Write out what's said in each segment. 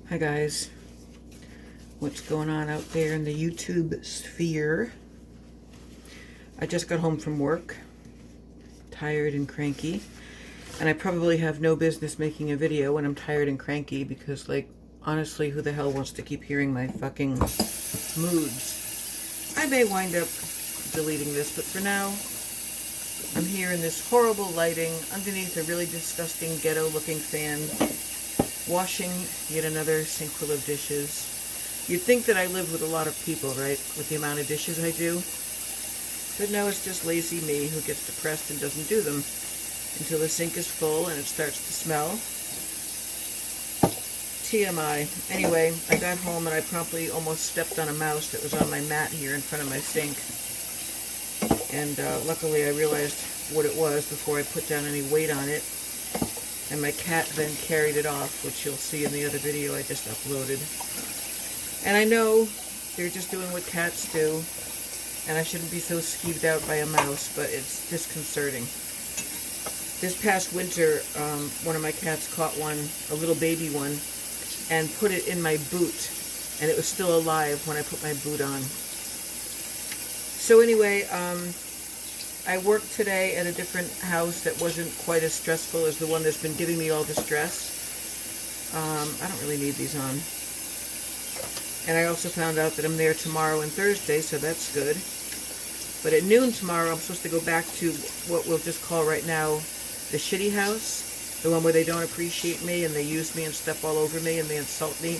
Hi guys, what's going on out there in the YouTube sphere? I just got home from work, tired and cranky, and I probably have no business making a video when I'm tired and cranky because, like, honestly, who the hell wants to keep hearing my fucking moods? I may wind up deleting this, but for now, I'm here in this horrible lighting underneath a really disgusting ghetto-looking fan, washing yet another sinkful of dishes. You'd think that I live with a lot of people, right? With the amount of dishes I do. But no, it's just lazy me who gets depressed and doesn't do them until the sink is full and it starts to smell. TMI. Anyway, I got home and I promptly almost stepped on a mouse that was on my mat here in front of my sink. And luckily I realized what it was before I put down any weight on it. And my cat then carried it off, which you'll see in the other video I just uploaded. And I know they're just doing what cats do, and I shouldn't be so skeeved out by a mouse, but it's disconcerting. This past winter, one of my cats caught one, a little baby one, and put it in my boot, and it was still alive when I put my boot on. So anyway, I worked today at a different house that wasn't quite as stressful as the one that's been giving me all the stress. I don't really need these on. And I also found out that I'm there tomorrow and Thursday, so that's good. But at noon tomorrow, I'm supposed to go back to what we'll just call right now the shitty house. The one where they don't appreciate me and they use me and step all over me and they insult me.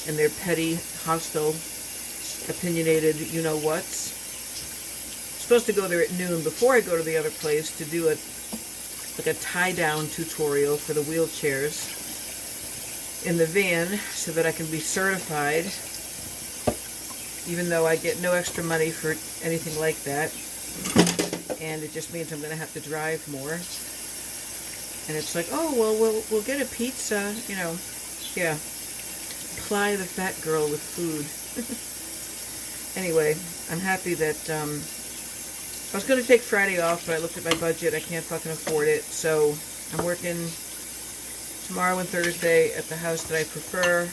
And they're petty, hostile, opinionated you-know-whats. Supposed to go there at noon before I go to the other place to do a tie-down tutorial for the wheelchairs in the van so that I can be certified, even though I get no extra money for anything like that, and it just means I'm going to have to drive more. And it's like, oh, well, we'll get a pizza, you know, yeah, ply the fat girl with food. Anyway, I'm happy that, I was going to take Friday off, but I looked at my budget. I can't fucking afford it. So I'm working tomorrow and Thursday at the house that I prefer.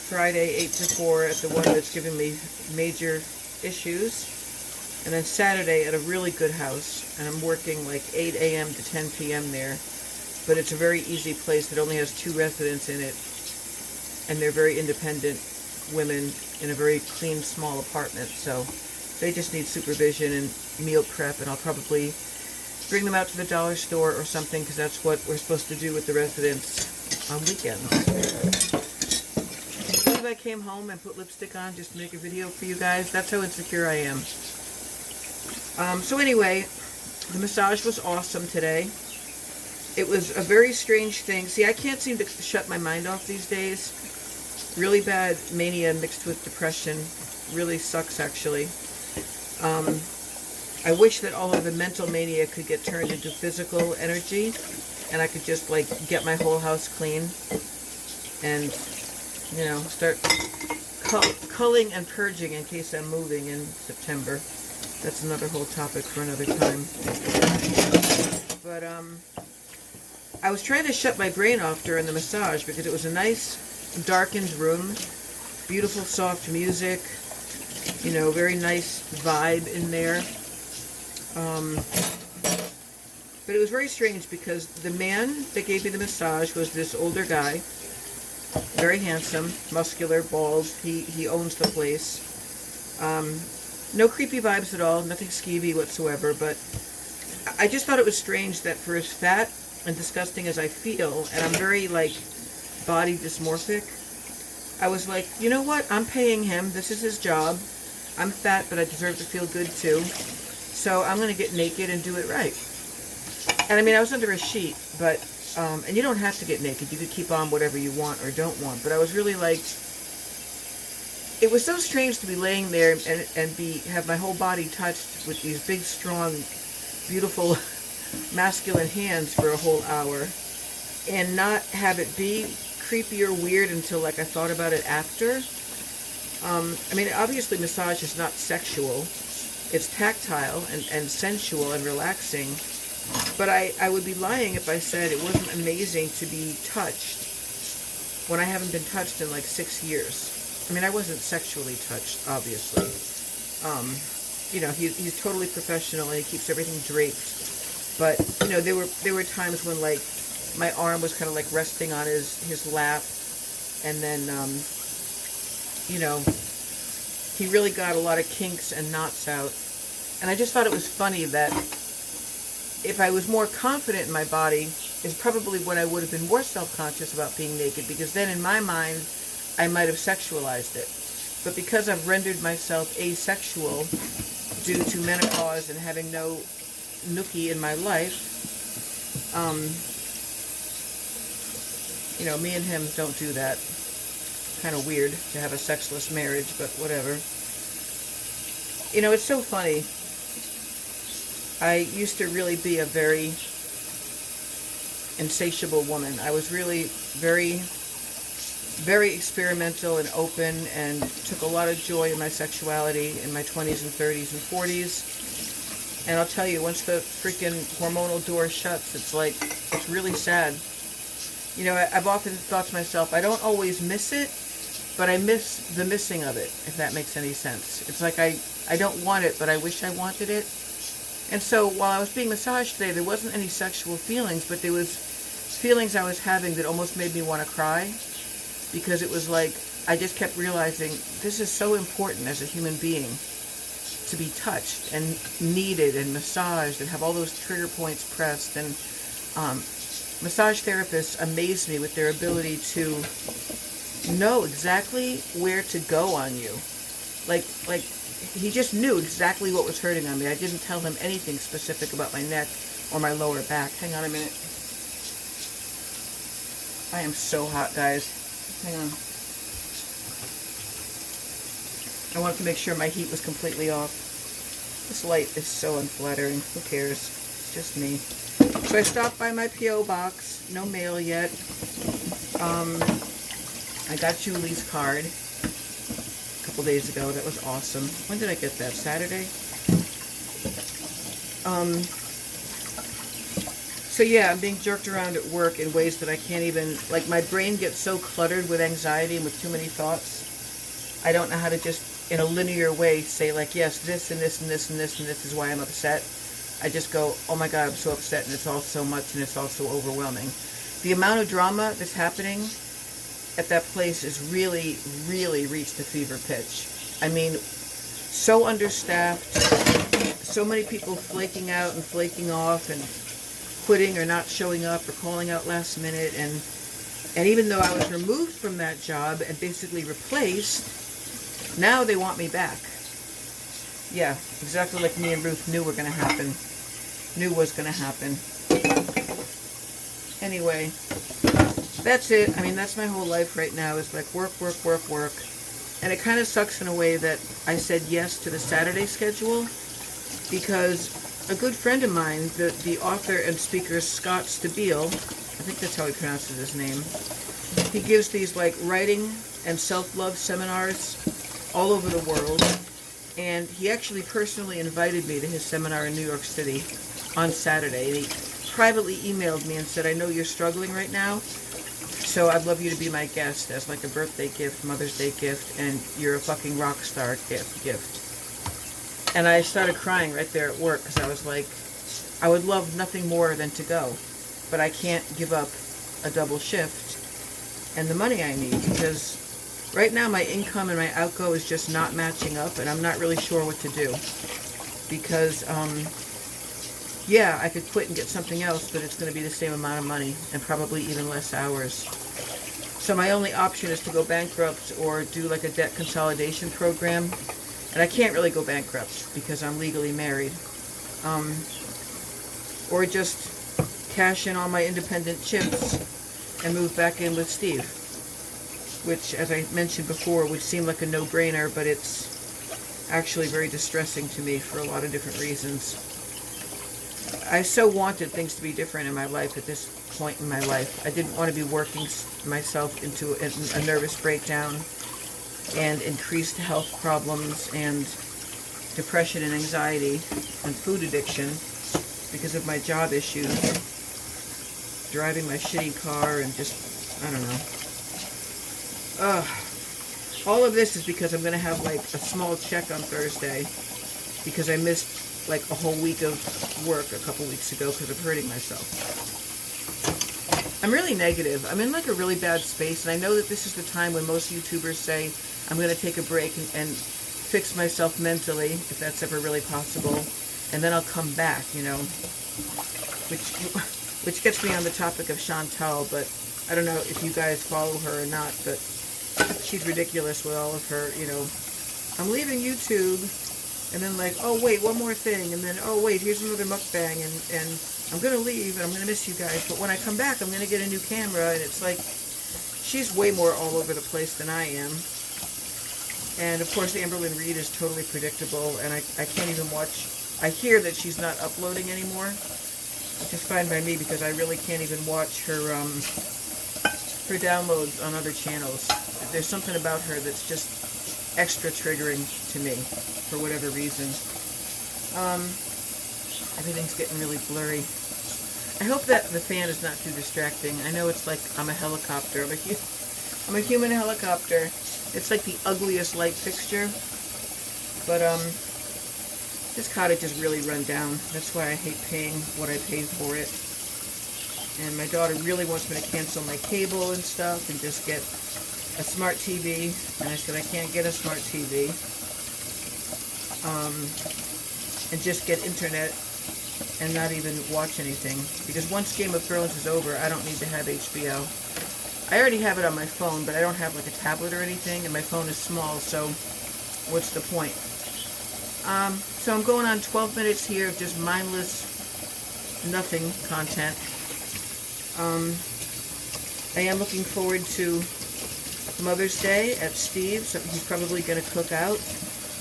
Friday, 8 to 4 at the one that's giving me major issues. And then Saturday at a really good house. And I'm working like 8 a.m. to 10 p.m. there. But it's a very easy place that only has 2 residents in it. And they're very independent women in a very clean, small apartment. So they just need supervision and meal prep, and I'll probably bring them out to the dollar store or something, because that's what we're supposed to do with the residents on weekends. I believe I came home and put lipstick on just to make a video for you guys. That's how insecure I am. So anyway, the massage was awesome today. It was a very strange thing. See, I can't seem to shut my mind off these days. Really bad mania mixed with depression. Really sucks, actually. I wish that all of the mental mania could get turned into physical energy, and I could just, like, get my whole house clean and, you know, start culling and purging in case I'm moving in September. That's another whole topic for another time. But, I was trying to shut my brain off during the massage because it was a nice, darkened room, beautiful, soft music, you know, very nice vibe in there. But it was very strange because the man that gave me the massage was this older guy, very handsome, muscular, bald. He owns the place. No creepy vibes at all, nothing skeevy whatsoever, but I just thought it was strange that for as fat and disgusting as I feel, and I'm very, like, body dysmorphic, I was like, you know what, I'm paying him, this is his job. I'm fat, but I deserve to feel good too. So I'm going to get naked and do it right. And I mean, I was under a sheet, but, and you don't have to get naked. You could keep on whatever you want or don't want. But I was really like, it was so strange to be laying there and have my whole body touched with these big, strong, beautiful, masculine hands for a whole hour. And not have it be creepy or weird until, like, I thought about it after. I mean, obviously massage is not sexual. It's tactile and sensual and relaxing. But I would be lying if I said it wasn't amazing to be touched when I haven't been touched in like 6 years. I mean, I wasn't sexually touched, obviously. He's totally professional and he keeps everything draped. But, there were times when, like, my arm was kind of like resting on his lap. And then, he really got a lot of kinks and knots out. And I just thought it was funny that if I was more confident in my body is probably when I would have been more self-conscious about being naked, because then in my mind I might have sexualized it. But because I've rendered myself asexual due to menopause and having no nookie in my life, me and him don't do that. Kind of weird to have a sexless marriage, but whatever. It's so funny. I used to really be a very insatiable woman. I was really very, very experimental and open and took a lot of joy in my sexuality in my 20s and 30s and 40s. And I'll tell you, once the freaking hormonal door shuts, it's really sad. I've often thought to myself, I don't always miss it, but I miss the missing of it, if that makes any sense. It's like I don't want it, but I wish I wanted it. And so while I was being massaged today, there wasn't any sexual feelings, but there was feelings I was having that almost made me want to cry, because it was like I just kept realizing this is so important as a human being, to be touched and needed and massaged and have all those trigger points pressed. And massage therapists amaze me with their ability to know exactly where to go on you. Like he just knew exactly what was hurting on me. I didn't tell him anything specific about my neck or my lower back. Hang on a minute. I am so hot, guys. Hang on. I wanted to make sure my heat was completely off. This light is so unflattering. Who cares? It's just me. So I stopped by my P.O. box. No mail yet. I got Julie's card a couple days ago. That was awesome. When did I get that? Saturday? So yeah, I'm being jerked around at work in ways that I can't even, like, my brain gets so cluttered with anxiety and with too many thoughts. I don't know how to just, in a linear way, say, like, yes, this and this and this and this and this is why I'm upset. I just go, oh my God, I'm so upset, and it's all so much, and it's all so overwhelming. The amount of drama that's happening at that place is really, really reached a fever pitch. I mean, so understaffed, so many people flaking out and flaking off and quitting or not showing up or calling out last minute. And even though I was removed from that job and basically replaced, now they want me back. Yeah, exactly like me and Ruth knew were going to happen. Knew was going to happen. Anyway, that's it. I mean, that's my whole life right now, is like work, work, work, work. And it kind of sucks in a way that I said yes to the Saturday schedule, because a good friend of mine, the author and speaker Scott Stabile, I think that's how he pronounces his name, he gives these like writing and self-love seminars all over the world. And he actually personally invited me to his seminar in New York City on Saturday. And he privately emailed me and said, I know you're struggling right now, so I'd love you to be my guest as like a birthday gift, Mother's Day gift, and you're a fucking rock star gift. And I started crying right there at work, because I was like, I would love nothing more than to go, but I can't give up a double shift and the money I need, because right now my income and my outgo is just not matching up, and I'm not really sure what to do. Because, yeah, I could quit and get something else, but it's going to be the same amount of money and probably even less hours. So my only option is to go bankrupt or do like a debt consolidation program. And I can't really go bankrupt because I'm legally married. Or just cash in all my independent chips and move back in with Steve. Which, as I mentioned before, would seem like a no-brainer, but it's actually very distressing to me for a lot of different reasons. I so wanted things to be different in my life at this point in my life. I didn't want to be working myself into a nervous breakdown and increased health problems and depression and anxiety and food addiction because of my job issues, driving my shitty car, and just, I don't know. All of this is because I'm going to have like a small check on Thursday because I missed like a whole week of work a couple weeks ago because of hurting myself. I'm really negative. I'm in like a really bad space, and I know that this is the time when most YouTubers say I'm going to take a break and fix myself mentally, if that's ever really possible, and then I'll come back, you know, which gets me on the topic of Chantal, but I don't know if you guys follow her or not, but she's ridiculous with all of her, you know, I'm leaving YouTube, and then like, oh wait, one more thing, and then, oh wait, here's another mukbang, and I'm going to leave, and I'm going to miss you guys, but when I come back, I'm going to get a new camera, and it's like, she's way more all over the place than I am. And of course, Amberlynn Reid is totally predictable, and I can't even watch, I hear that she's not uploading anymore, which is fine by me, because I really can't even watch her downloads on other channels. There's something about her that's just extra triggering to me, for whatever reason. Everything's getting really blurry. I hope that the fan is not too distracting. I know it's like I'm a helicopter. I'm a human helicopter. It's like the ugliest light fixture. But this cottage is really run down. That's why I hate paying what I paid for it. And my daughter really wants me to cancel my cable and stuff and just get a smart TV. And I said I can't get a smart TV. And just get internet and not even watch anything. Because once Game of Thrones is over, I don't need to have HBO. I already have it on my phone, but I don't have like a tablet or anything, and my phone is small, so what's the point? So I'm going on 12 minutes here of just mindless, nothing content. I am looking forward to Mother's Day at Steve's. He's probably going to cook out,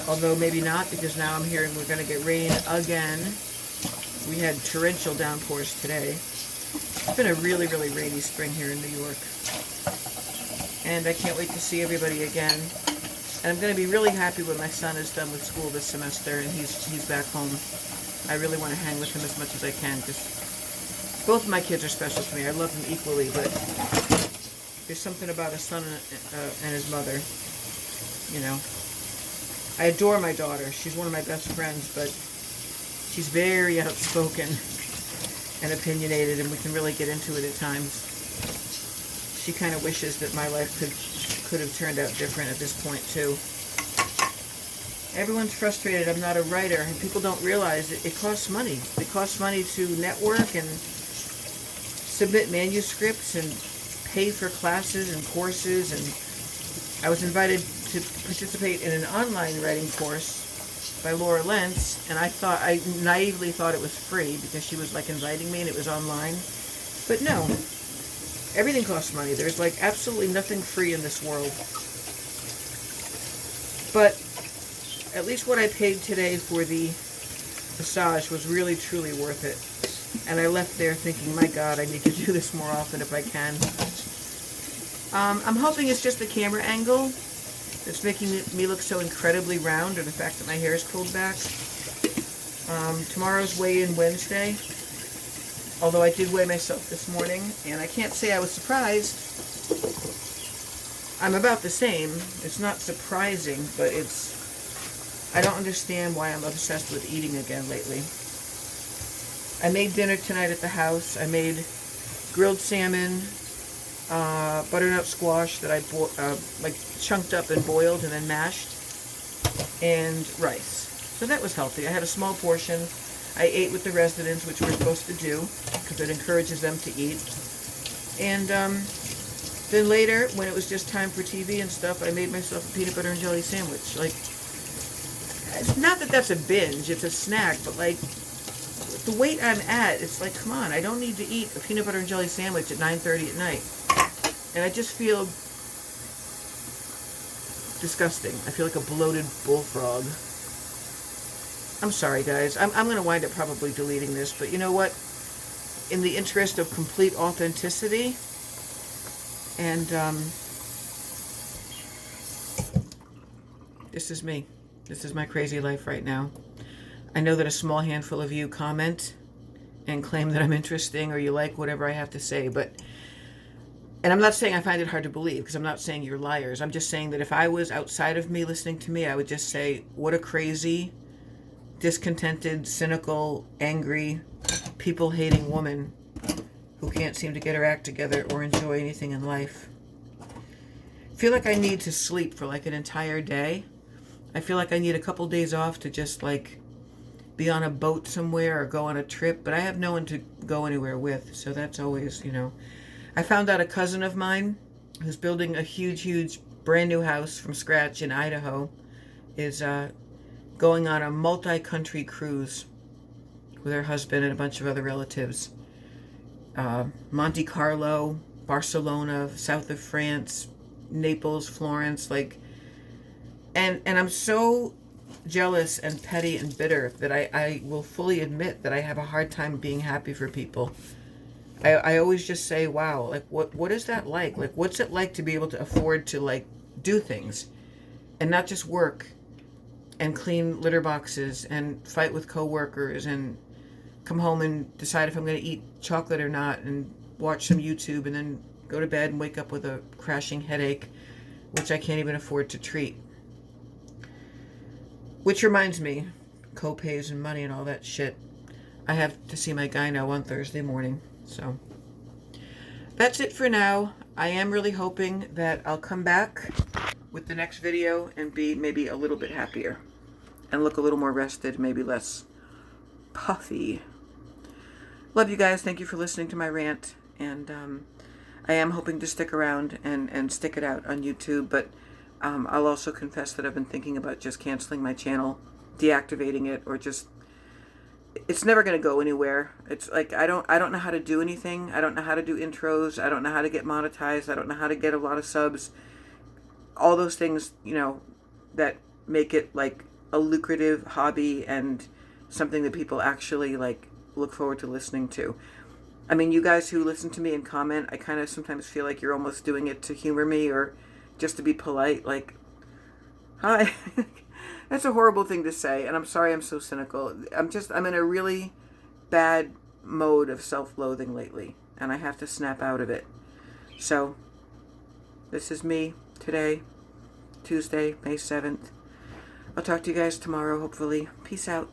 although maybe not, because now I'm hearing we're going to get rain again. We had torrential downpours today. It's been a really, really rainy spring here in New York. And I can't wait to see everybody again. And I'm going to be really happy when my son is done with school this semester and he's back home. I really want to hang with him as much as I can, because both of my kids are special to me. I love them equally, but there's something about a son and his mother, you know. I adore my daughter. She's one of my best friends, but she's very outspoken and opinionated, and we can really get into it at times. She kind of wishes that my life could have turned out different at this point, too. Everyone's frustrated I'm not a writer, and people don't realize it costs money. It costs money to network and submit manuscripts and pay for classes and courses, and I was invited to participate in an online writing course by Laura Lentz, and I naively thought it was free because she was like inviting me and it was online. But no, everything costs money. There's like absolutely nothing free in this world. But at least what I paid today for the massage was really truly worth it. And I left there thinking, my God, I need to do this more often if I can. I'm hoping it's just the camera angle that's making me look so incredibly round, or the fact that my hair is pulled back. Tomorrow's weigh-in Wednesday, although I did weigh myself this morning, and I can't say I was surprised. I'm about the same. It's not surprising, but I don't understand why I'm obsessed with eating again lately. I made dinner tonight at the house. I made grilled salmon, butternut squash that I like chunked up and boiled and then mashed, and rice. So that was healthy. I had a small portion. I ate with the residents, which we're supposed to do because it encourages them to eat. And then later, when it was just time for TV and stuff, I made myself a peanut butter and jelly sandwich. Like, it's not that that's a binge, it's a snack, but like, the weight I'm at, it's like, come on, I don't need to eat a peanut butter and jelly sandwich at 9:30 at night. And I just feel disgusting. I feel like a bloated bullfrog. I'm sorry, guys. I'm going to wind up probably deleting this, but you know what? In the interest of complete authenticity, and this is me. This is my crazy life right now. I know that a small handful of you comment and claim that I'm interesting or you like whatever I have to say, but And I'm not saying I find it hard to believe, because I'm not saying you're liars. I'm just saying that if I was outside of me listening to me, I would just say, what a crazy, discontented, cynical, angry, people-hating woman who can't seem to get her act together or enjoy anything in life. I feel like I need to sleep for like an entire day. I feel like I need a couple days off to just like be on a boat somewhere or go on a trip, but I have no one to go anywhere with, so that's always, I found out a cousin of mine who's building a huge, brand new house from scratch in Idaho is going on a multi-country cruise with her husband and a bunch of other relatives. Monte Carlo, Barcelona, south of France, Naples, Florence, and I'm so jealous and petty and bitter that I will fully admit that I have a hard time being happy for people. I always just say, wow, like what is that like? Like, what's it like to be able to afford to like do things and not just work and clean litter boxes and fight with coworkers and come home and decide if I'm going to eat chocolate or not and watch some YouTube and then go to bed and wake up with a crashing headache, which I can't even afford to treat. Which reminds me, co-pays and money and all that shit. I have to see my gyno on Thursday morning. So that's it for now. I am really hoping that I'll come back with the next video and be maybe a little bit happier and look a little more rested, maybe less puffy. Love you guys. Thank you for listening to my rant. And I am hoping to stick around and stick it out on YouTube. But I'll also confess that I've been thinking about just canceling my channel, deactivating it, or just... It's never going to go anywhere. It's like I don't know how to do anything. I don't know how to do intros. I don't know how to get monetized. I don't know how to get a lot of subs. All those things, that make it like a lucrative hobby and something that people actually like look forward to listening to. I mean, you guys who listen to me and comment, I kind of sometimes feel like you're almost doing it to humor me or just to be polite. Like, hi. That's a horrible thing to say, and I'm sorry I'm so cynical. I'm in a really bad mode of self-loathing lately, and I have to snap out of it. So, this is me today, Tuesday, May 7th. I'll talk to you guys tomorrow, hopefully. Peace out.